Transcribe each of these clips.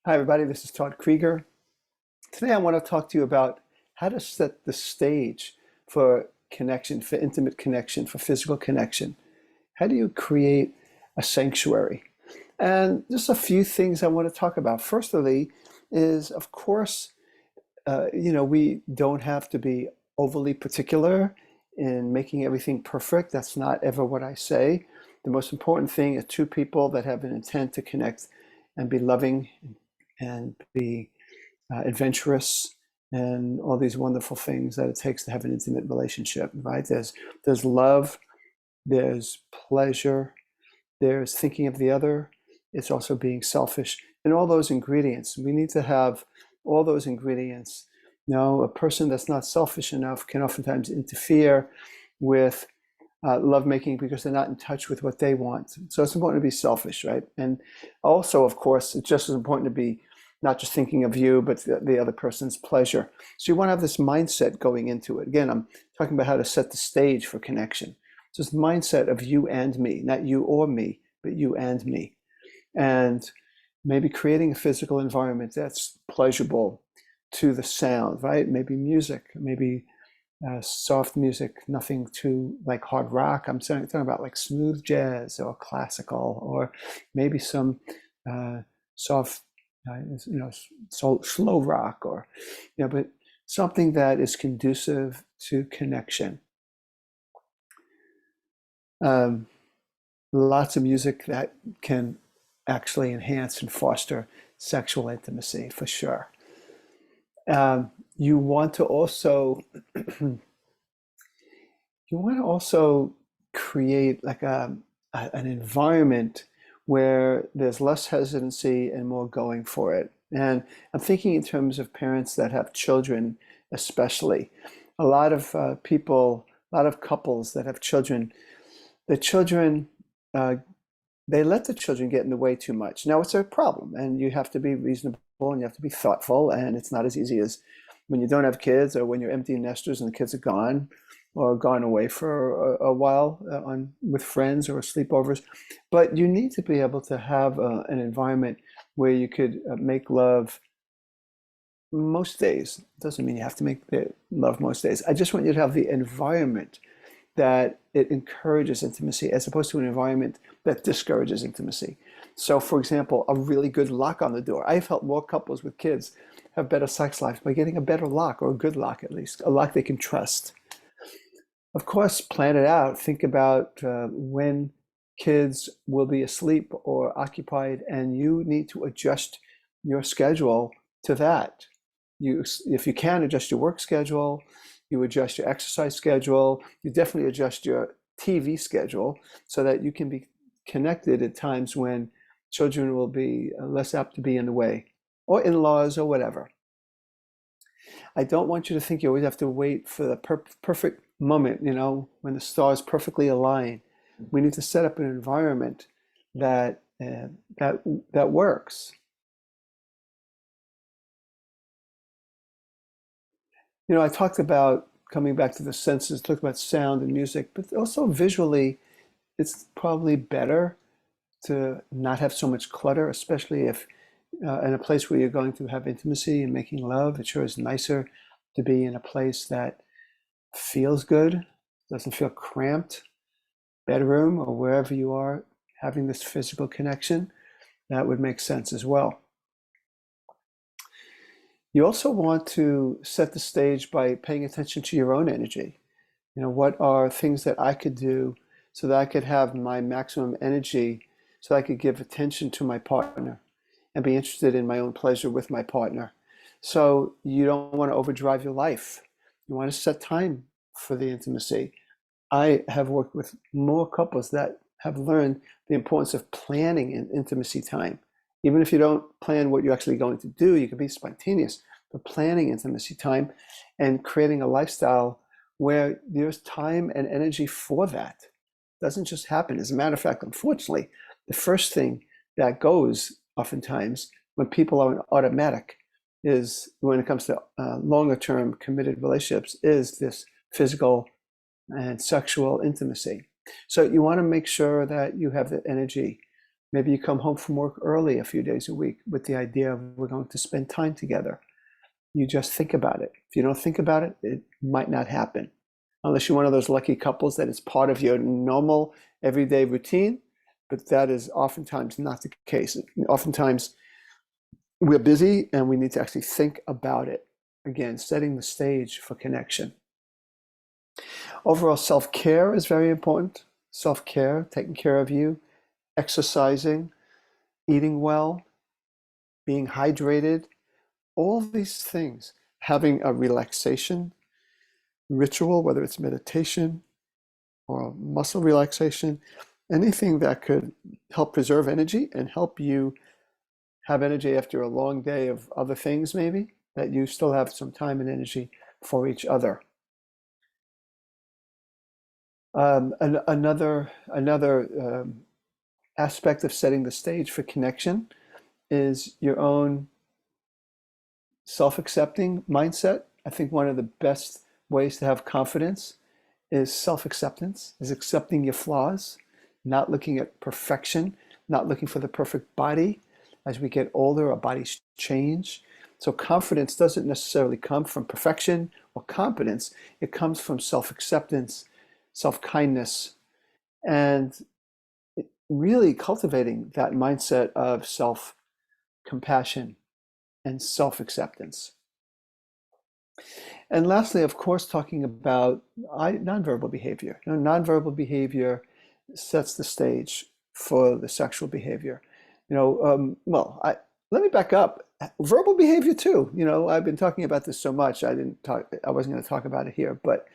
Hi, everybody. This is Todd Creager. Today, I want to talk to you about how to set the stage for connection, for intimate connection, for physical connection. How do you create a sanctuary? And just a few things I want to talk about. Firstly, is of course, we don't have to be overly particular in making everything perfect. That's not ever what I say. The most important thing is two people that have an intent to connect and be loving and be adventurous and all these wonderful things that it takes to have an intimate relationship, right? There's love, there's pleasure, there's thinking of the other, it's also being selfish, and all those ingredients. We need to have all those ingredients. Now, a person that's not selfish enough can oftentimes interfere with lovemaking because they're not in touch with what they want. So it's important to be selfish, right? And also, of course, it's just as important to be not just thinking of you, but the other person's pleasure. So you want to have this mindset going into it. Again, I'm talking about how to set the stage for connection. So it's the mindset of you and me, not you or me, but you and me. And maybe creating a physical environment that's pleasurable to the sound, right? Maybe music, maybe soft music, nothing too like hard rock. I'm talking about like smooth jazz or classical, or maybe some soft, slow rock, or but something that is conducive to connection. Um, Lots of music that can actually enhance and foster sexual intimacy for sure. You want to also create like an environment where there's less hesitancy and more going for it. And I'm thinking in terms of parents that have children, especially. A lot of a lot of couples that have children, the children, uh, they let the children get in the way too much. Now, it's a problem, and you have to be reasonable and you have to be thoughtful, and it's not as easy as when you don't have kids or when you're empty nesters and the kids are gone or gone away for a while with friends or sleepovers. But you need to be able to have an environment where you could make love most days. Doesn't mean you have to make love most days. I just want you to have the environment that it encourages intimacy as opposed to an environment that discourages intimacy. So, for example, a really good lock on the door. I've helped more couples with kids have better sex lives by getting a better lock, or a good lock at least, a lock they can trust. Of course, plan it out. Think about when kids will be asleep or occupied, and you need to adjust your schedule to that. If you can, adjust your work schedule, you adjust your exercise schedule, you definitely adjust your TV schedule so that you can be connected at times when children will be less apt to be in the way, or in-laws or whatever. I don't want you to think you always have to wait for the perfect moment, when the stars perfectly align. We need to set up an environment that that works. I talked about coming back to the senses, talked about sound and music, but also visually, it's probably better to not have so much clutter, especially if in a place where you're going to have intimacy and making love. It sure is nicer to be in a place that feels good, doesn't feel cramped. Bedroom or wherever you are having this physical connection, that would make sense as well. You also want to set the stage by paying attention to your own energy. What are things that I could do so that I could have my maximum energy, so I could give attention to my partner and be interested in my own pleasure with my partner. So you don't want to overdrive your life. You want to set time for the intimacy. I have worked with more couples that have learned the importance of planning an intimacy time. Even if you don't plan what you're actually going to do, you can be spontaneous, but planning intimacy time and creating a lifestyle where there's time and energy for that. It doesn't just happen. As a matter of fact, unfortunately, the first thing that goes oftentimes when people are in automatic is, when it comes to longer term committed relationships, is this physical and sexual intimacy. So you want to make sure that you have the energy Maybe you come home from work early a few days a week with the idea of we're going to spend time together. You just think about it. If you don't think about it, it might not happen. Unless you're one of those lucky couples that it's part of your normal everyday routine, but that is oftentimes not the case. Oftentimes we're busy and we need to actually think about it. Again, setting the stage for connection. Overall, self-care is very important. Self-care, taking care of you, exercising, eating well, being hydrated, all these things, having a relaxation ritual, whether it's meditation or muscle relaxation, anything that could help preserve energy and help you have energy after a long day of other things, maybe, that you still have some time and energy for each other. Another aspect of setting the stage for connection is your own self-accepting mindset. I think one of the best ways to have confidence is self-acceptance, is accepting your flaws, not looking at perfection, not looking for the perfect body. As we get older, our bodies change. So confidence doesn't necessarily come from perfection or competence. It comes from self-acceptance, self-kindness, and really cultivating that mindset of self-compassion and self-acceptance. And lastly, of course, talking about nonverbal behavior. Nonverbal behavior sets the stage for the sexual behavior. Let me back up. Verbal behavior too. I've been talking about this so much. I wasn't going to talk about it here, but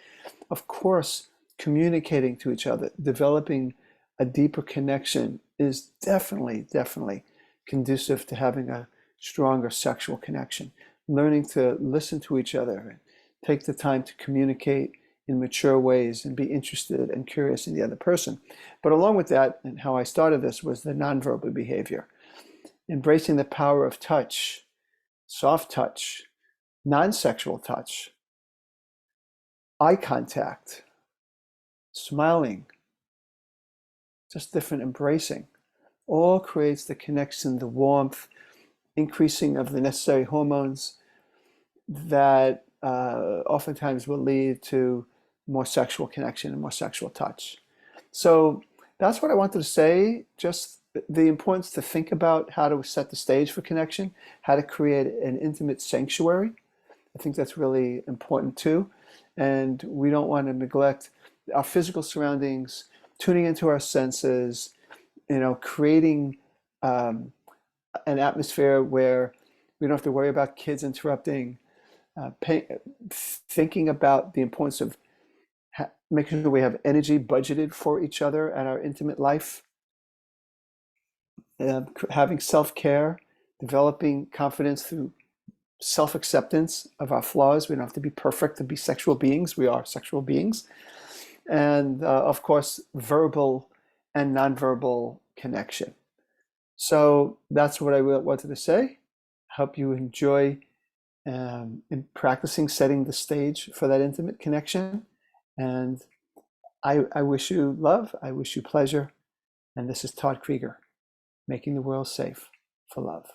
of course, communicating to each other, developing a deeper connection is definitely conducive to having a stronger sexual connection. Learning to listen to each other, take the time to communicate in mature ways and be interested and curious in the other person. But along with that, and how I started this, was the nonverbal behavior. Embracing the power of touch, soft touch, non-sexual touch, eye contact, smiling, just different embracing, all creates the connection, the warmth, increasing of the necessary hormones that oftentimes will lead to more sexual connection and more sexual touch. So that's what I wanted to say, just the importance to think about how to set the stage for connection, how to create an intimate sanctuary. I think that's really important too. And we don't want to neglect our physical surroundings, tuning into our senses, creating an atmosphere where we don't have to worry about kids interrupting, thinking about the importance of making sure we have energy budgeted for each other and our intimate life, having self-care, developing confidence through self-acceptance of our flaws. We don't have to be perfect to be sexual beings. We are sexual beings. And of course, verbal and nonverbal connection. So that's what I wanted to say. Hope you enjoy in practicing setting the stage for that intimate connection. And I wish you love, I wish you pleasure. And this is Todd Creager, making the world safe for love.